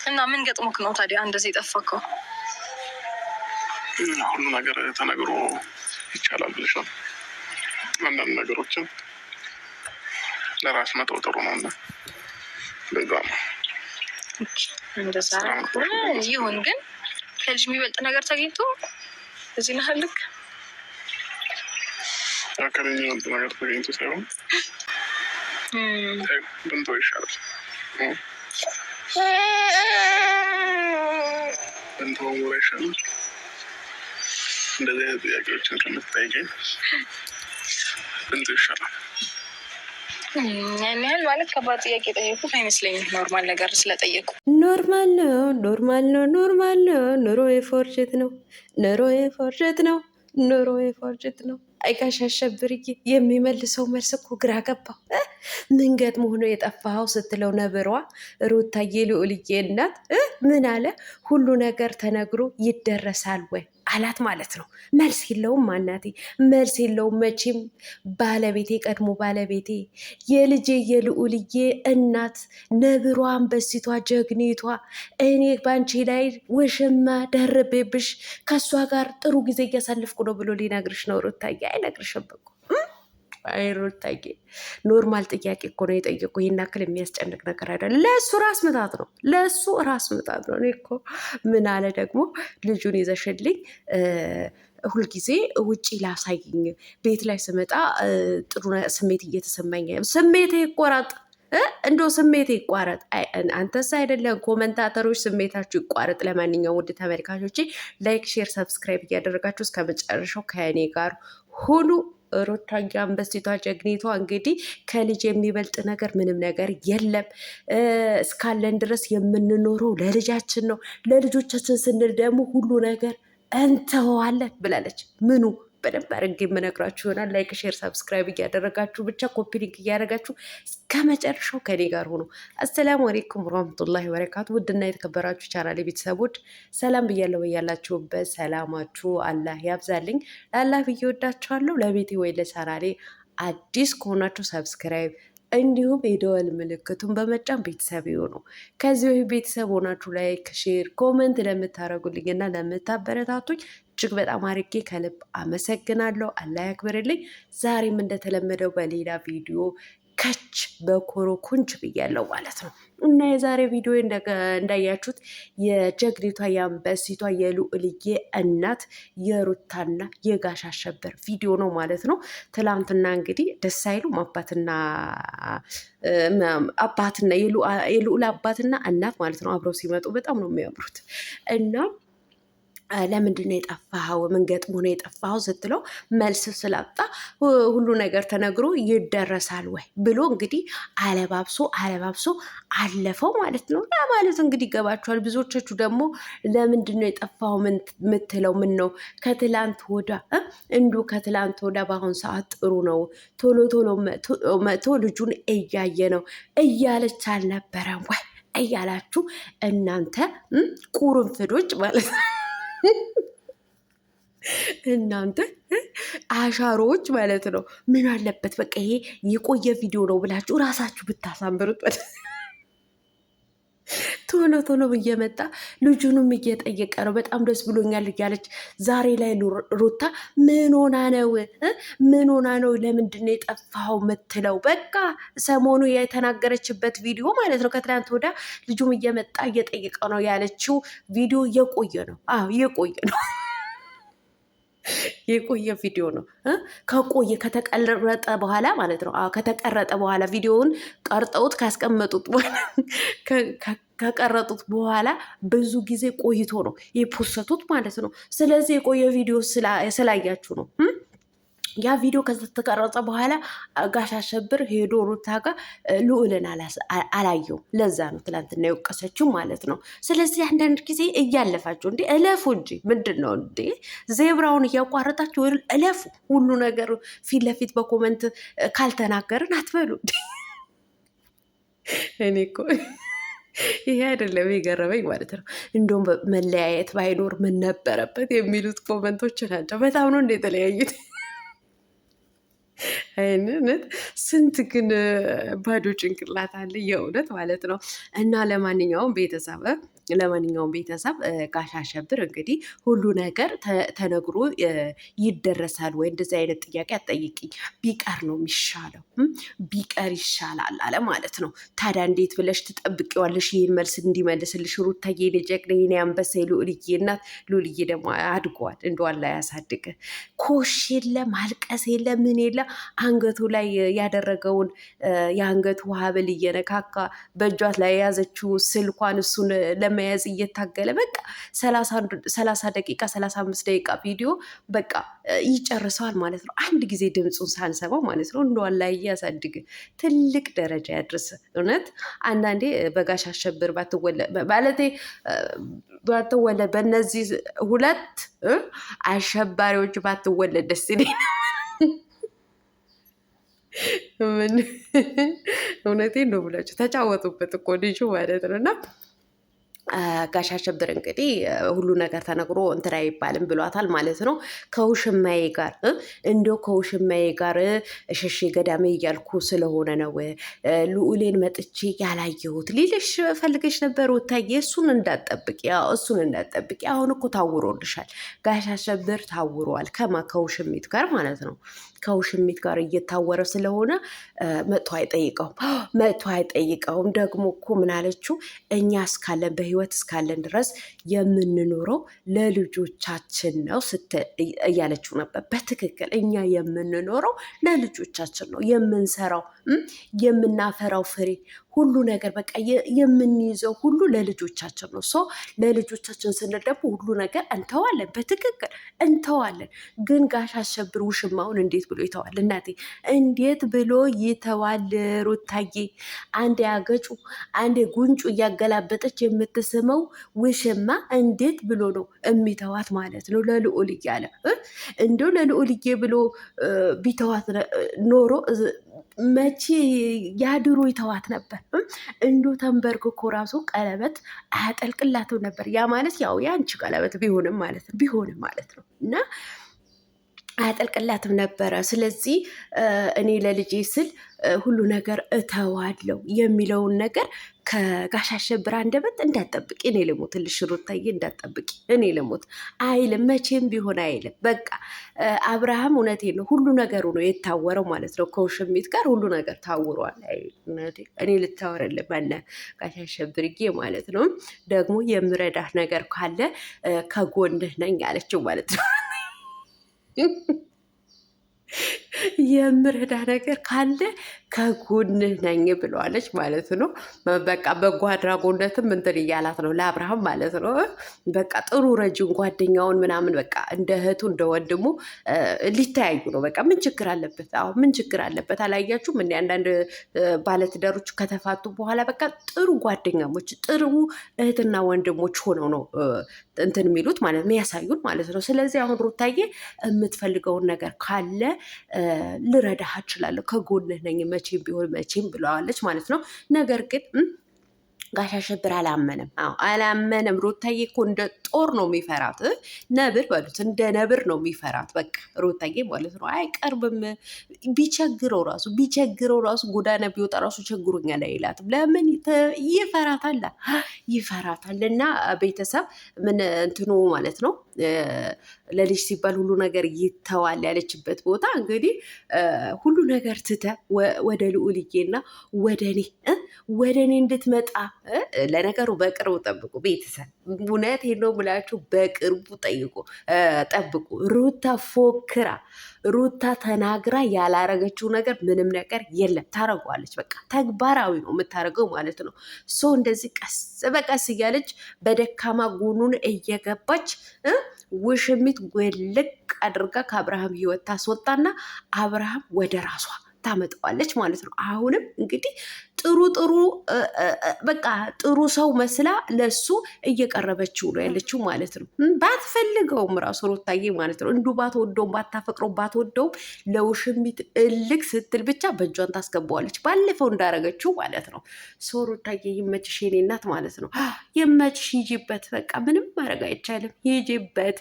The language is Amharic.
እና ምን ገጥሞክ ነው ታዲያ እንደዚህ የጠፋከው? ሁሉ ነገር ተነግሮ ይቻላል ብለሽ ነው። አንዳንድ ነገሮችን ለራስ መተው ጥሩ ነው እና ለዛ ነው እንደዛ ይሁን። ግን ከልጅ የሚበልጥ ነገር ተገኝቶ እዚህ ነህልክ ከልጅ የሚበልጥ ነገር ተገኝቶ ሳይሆን ብንተው ይሻላል። ብንተው ኖሮ ይሻላል። እንደዚህ አይነት ጥያቄዎችን ከምትጠይቀኝ ብንተው ይሻላል። ያን ያህል ማለት ከባድ ጥያቄ ጠየቁት አይመስለኝም። ኖርማል ነገር ስለጠየቁ ኖርማል ነው፣ ኖርማል ነው፣ ኖርማል ነው። ኑሮ የፎርጀት ነው፣ ኑሮ የፎርጀት ነው፣ ኑሮ የፎርጀት ነው። አይጋሻሸብርዬ የሚመልሰው መልስ እኮ ግራ ገባው። ምን ገጥሞ ሆኖ የጠፋኸው ስትለው ነብሯ ሩታዬ ልዑልዬ እናት ምን አለ? ሁሉ ነገር ተነግሮ ይደረሳል ወይ አላት ማለት ነው። መልስ የለውም ማናቴ፣ መልስ የለውም መቼም። ባለቤቴ ቀድሞ ባለቤቴ የልጄ የልዑልዬ እናት ነብሯ፣ አንበሲቷ፣ ጀግኒቷ እኔ ባንቺ ላይ ውሽማ ደርቤብሽ ከእሷ ጋር ጥሩ ጊዜ እያሳለፍኩ ነው ብሎ ሊነግርሽ ነው ሩታዬ። አይነግርሽም እኮ አይ ሩታዬ፣ ኖርማል ጥያቄ እኮ ነው የጠየቁ። ይህን ያክል የሚያስጨንቅ ነገር አይደለም። ለእሱ ራስ ምታት ነው፣ ለእሱ ራስ ምታት ነው። እኔ እኮ ምን አለ ደግሞ ልጁን ይዘሽልኝ ሁልጊዜ ውጪ ላሳይኝ፣ ቤት ላይ ስመጣ ጥሩ ስሜት እየተሰማኝ፣ ስሜቴ ይቆረጥ እንዶ ስሜቴ ይቋረጥ። አንተስ አይደለም ኮመንታተሮች ስሜታችሁ ይቋረጥ። ለማንኛውም ውድ ተመልካቾቼ ላይክ፣ ሼር፣ ሰብስክራይብ እያደረጋችሁ እስከ መጨረሻው ከእኔ ጋር ሁሉ። ሩታዬ አንበሲቷ ጀግኒቷ እንግዲህ ከልጅ የሚበልጥ ነገር ምንም ነገር የለም። እስካለን ድረስ የምንኖረው ለልጃችን ነው። ለልጆቻችን ስንል ደግሞ ሁሉ ነገር እንተዋለን ብላለች። ምኑ በደንብ አድርጌ የምነግራችሁ ይሆናል። ላይክ፣ ሼር፣ ሰብስክራይብ እያደረጋችሁ ብቻ ኮፒ ሊንክ እያደረጋችሁ እስከ መጨረሻው ከኔ ጋር ሆኖ። አሰላሙ አሌይኩም ወራህመቱላሂ ወበረካቱ። ውድና የተከበራችሁ ቻናሌ ቤተሰቦች ሰላም ብያለሁ። በያላችሁበት ሰላማችሁ አላህ ያብዛልኝ። ለአላህ ብዬ ወዳችኋለሁ። ለቤቴ ወይ ለቻናሌ አዲስ ከሆናችሁ ሰብስክራይብ እንዲሁም የደወል ምልክቱን በመጫን ቤተሰብ ይሁኑ። ከዚህ ቤተሰብ ሆናችሁ ላይክ፣ ሼር፣ ኮመንት ለምታደርጉልኝና ለምታበረታቱኝ እጅግ በጣም አርጌ ከልብ አመሰግናለሁ። አላህ ያክብርልኝ። ዛሬም እንደተለመደው በሌላ ቪዲዮ ከች በኮረኮንች ብያለሁ ማለት ነው እና የዛሬ ቪዲዮ እንዳያችሁት የጀግኒቷ የአንበሲቷ የልዑልዬ እናት የሩታና የጋሽ አሸበር ቪዲዮ ነው ማለት ነው። ትላንትና እንግዲህ ደስ አይሉም አባትና የልዑል አባትና እናት ማለት ነው አብረው ሲመጡ በጣም ነው የሚያምሩት እና ለምንድን ነው የጠፋኸው? ምን ገጥሞ ነው የጠፋኸው ስትለው መልስ ስላጣ ሁሉ ነገር ተነግሮ ይደረሳል ወይ ብሎ እንግዲህ አለባብሶ አለፈው ማለት ነው። ያ ማለት እንግዲህ ይገባችኋል። ብዙዎቻችሁ ደግሞ ለምንድን ነው የጠፋኸው ምትለው? ምን ነው ከትላንት ወዳ ከትላንት ወዳ በአሁን ሰዓት ጥሩ ነው ቶሎ መቶ ልጁን እያየ ነው እያለች አልነበረም ወይ እያላችሁ እናንተ ቁርንፍዶች ማለት ነው እናንተ አሻሮች ማለት ነው። ምን አለበት በቃ ይሄ የቆየ ቪዲዮ ነው ብላችሁ ራሳችሁ ብታሳምሩት። ቶሎ እየመጣ ልጁንም እየጠየቀ ነው። በጣም ደስ ብሎኛል እያለች ዛሬ ላይ ሩታ ምን ሆና ነው ለምንድን ነው የጠፋኸው ምትለው? በቃ ሰሞኑ የተናገረችበት ቪዲዮ ማለት ነው። ከትናንት ወዲያ ልጁም እየመጣ እየጠየቀ ነው ያለችው ቪዲዮ የቆየ ነው። የቆየ ቪዲዮ ነው። ከተቀረጠ በኋላ ማለት ነው። ከተቀረጠ በኋላ ቪዲዮውን ቀርጠውት ካስቀመጡት በኋላ ከቀረጡት በኋላ ብዙ ጊዜ ቆይቶ ነው የፖሰቱት ማለት ነው። ስለዚህ የቆየ ቪዲዮ ስላያችሁ ነው። ያ ቪዲዮ ከተቀረጸ በኋላ ጋሽ አሸብር ሄዶ ሩታ ጋር ልዑልን አላየውም። ለዛ ነው ትላንትና የወቀሰችው ማለት ነው። ስለዚህ አንዳንድ ጊዜ እያለፋችሁ እንዴ እለፉ እንጂ ምንድን ነው እንዴ ዜብራውን እያቋረጣችሁ እለፉ። ሁሉ ነገር ፊት ለፊት በኮመንት ካልተናገርን አትበሉ። እኔ እኮ ይሄ አይደለም የገረመኝ ማለት ነው። እንደውም መለያየት ባይኖር ምን ነበረበት የሚሉት ኮመንቶች ናቸው። በጣም ነው እንደ የተለያዩት አይነት ስንት ግን ባዶ ጭንቅላት አለ የእውነት ማለት ነው። እና ለማንኛውም ቤተሰብ ጋሽ አሸብር እንግዲህ ሁሉ ነገር ተነግሮ ይደረሳል ወይ? እንደዚህ አይነት ጥያቄ አትጠይቂኝ፣ ቢቀር ነው የሚሻለው፣ ቢቀር ይሻላል አለ ማለት ነው። ታዲያ እንዴት ብለሽ ትጠብቂዋለሽ ይህን መልስ እንዲመልስልሽ? ሩታዬ ጀግና፣ የኔ አንበሳ፣ ሉልዬ እናት። ሉልዬ ደግሞ አድገዋል፣ እንደዋላ ያሳድግ። ኮሽ የለ ማልቀስ የለ ምን የለ አንገቱ ላይ ያደረገውን የአንገቱ ሀብል እየነካካ በእጇት ላይ የያዘችው ስልኳን እሱን ለመያዝ እየታገለ በቃ 35 ደቂቃ ቪዲዮ በቃ ይጨርሰዋል ማለት ነው። አንድ ጊዜ ድምፁን ሳንሰማው ማለት ነው። እንደዋን ላይ እያሳድግ ትልቅ ደረጃ ያድርስ። እውነት አንዳንዴ በጋሽ አሸብር ባትወለድ በእነዚህ ሁለት አሸባሪዎች ባትወለድ ደስ ይለኛል። እውነቴን ነው ብላችሁ ተጫወቱበት እኮ ልጁ ማለት ነው። እና ጋሽ አሸብር እንግዲህ ሁሉ ነገር ተነግሮ እንትን አይባልም ብሏታል ማለት ነው። ከውሽማዬ ጋር ከውሽማዬ ጋር እሸሼ ገዳሜ እያልኩ ስለሆነ ነው ልዑሌን መጥቼ ያላየሁት ሊልሽ ፈልገሽ ነበር ወታዬ። እሱን እንዳትጠብቂ። አሁን እኮ ታውሮልሻል። ጋሽ አሸብር ታውሯል። ከውሽሚት ጋር ማለት ነው። ከውሽሚት ጋር እየታወረ ስለሆነ መጥቶ አይጠይቀውም። ደግሞ እኮ ምን አለችው? እኛ እስካለን በህይወት እስካለን ድረስ የምንኖረው ለልጆቻችን ነው እያለችው ነበር። በትክክል እኛ የምንኖረው ለልጆቻችን ነው። የምንሰራው የምናፈራው ፍሬ ሁሉ ነገር በቃ የምንይዘው ሁሉ ለልጆቻችን ነው። ለልጆቻችን ስንል ደግሞ ሁሉ ነገር እንተዋለን፣ በትክክል እንተዋለን። ግን ጋሽ አሸብር ውሽማውን እንዴት ብሎ ይተዋል? እናቴ እንዴት ብሎ ይተዋል? ሩታዬ አንዴ አገጩ አንዴ ጉንጩ እያገላበጠች የምትስመው ውሽማ እንዴት ብሎ ነው የሚተዋት ማለት ነው? ለልዑል እያለ እንደው ለልዑልዬ ብሎ ቢተዋት ኖሮ መቼ ያድሮ ይተዋት ነበር። እንዶ ተንበርክኮ ራሱ ቀለበት አያጠልቅላትም ነበር። ያ ማለት ያው የአንቺ ቀለበት ቢሆንም ማለት ነው እና አያጠልቅላትም ነበረ። ስለዚህ እኔ ለልጄ ስል ሁሉ ነገር እተዋለው የሚለውን ነገር ከጋሽ አሸብር አንደበት እንዳትጠብቂ። እኔ ልሞትልሽ ሩታዬ፣ እንዳትጠብቂ። እኔ ልሞት አይልም፣ መቼም ቢሆን አይልም። በቃ አብርሃም እውነቴን ነው፣ ሁሉ ነገሩ ነው የታወረው ማለት ነው። ከውሽሚት ጋር ሁሉ ነገር ታውሯል። እኔ ልታወረልህ ማነ ጋሽ አሸብርዬ ማለት ነው። ደግሞ የምረዳህ ነገር ካለ ከጎንህ ነኝ አለችው ማለት ነው። የምረዳ ነገር ካለ ከጎንህ ነኝ ብለዋለች ማለት ነው። በቃ በጎ አድራጎነትም እንትን እያላት ነው ለአብርሃም ማለት ነው። በቃ ጥሩ ረጅም ጓደኛውን ምናምን በቃ እንደ እህቱ እንደ ወንድሙ ሊተያዩ ነው። በቃ ምን ችግር አለበት? አዎ ምን ችግር አለበት? አላያችሁም? እንደ አንዳንድ ባለትዳሮች ከተፋቱ በኋላ በቃ ጥሩ ጓደኛሞች፣ ጥሩ እህትና ወንድሞች ሆነው ነው እንትን የሚሉት ማለት ነው፣ ያሳዩን ማለት ነው። ስለዚህ አሁን ሩታዬ የምትፈልገውን ነገር ካለ ልረዳህ እችላለሁ፣ ከጎንህ ነኝ መቼም ቢሆን መቼም ብለዋለች ማለት ነው። ነገር ግን ጋሽ አሸብር አላመነም። አላመነም። ሩታዬ እኮ እንደ ጦር ነው የሚፈራት። ነብር በሉት፣ እንደ ነብር ነው የሚፈራት። በቃ ሩታዬ ማለት ነው። አይቀርብም። ቢቸግረው ራሱ ጎዳና ቢወጣ ራሱ ቸግሮኛል አይላትም። ለምን? ይፈራታል። እና ቤተሰብ ምን እንትኑ ማለት ነው ለልጅ ሲባል ሁሉ ነገር ይተዋል ያለችበት ቦታ እንግዲህ ሁሉ ነገር ትተ ወደ ልዑልዬና ወደ እኔ እንድትመጣ ለነገሩ በቅርቡ ጠብቁ ቤተሰብ። እውነቴን ነው ብላችሁ በቅርቡ ጠብቁ። ሩታ ተናግራ ያላረገችው ነገር ምንም ነገር የለም። ታረጓለች። በቃ ተግባራዊ ነው የምታደርገው ማለት ነው። እንደዚህ ቀስ በቀስ እያለች በደካማ ጎኑን እየገባች ውሽሚት ጎልቅ አድርጋ ከአብርሃም ህይወት ታስወጣና አብርሃም ወደ ራሷ ታመጣዋለች ማለት ነው። አሁንም እንግዲህ በቃ ጥሩ ሰው መስላ ለሱ እየቀረበችው ነው ያለችው ማለት ነው። ባትፈልገውም ራሱ ሩታዬ ማለት ነው። እንዱ ባትወደውም ባትወደውም ለውሽሚት እልክ ስትል ብቻ በእጇን ታስገባዋለች፣ ባለፈው እንዳረገችው ማለት ነው። ሩታዬ ይመችሽ የኔ እናት ማለት ነው። ይመችሽ፣ ሂጂበት። በቃ ምንም ማድረግ አይቻልም። ሂጂበት።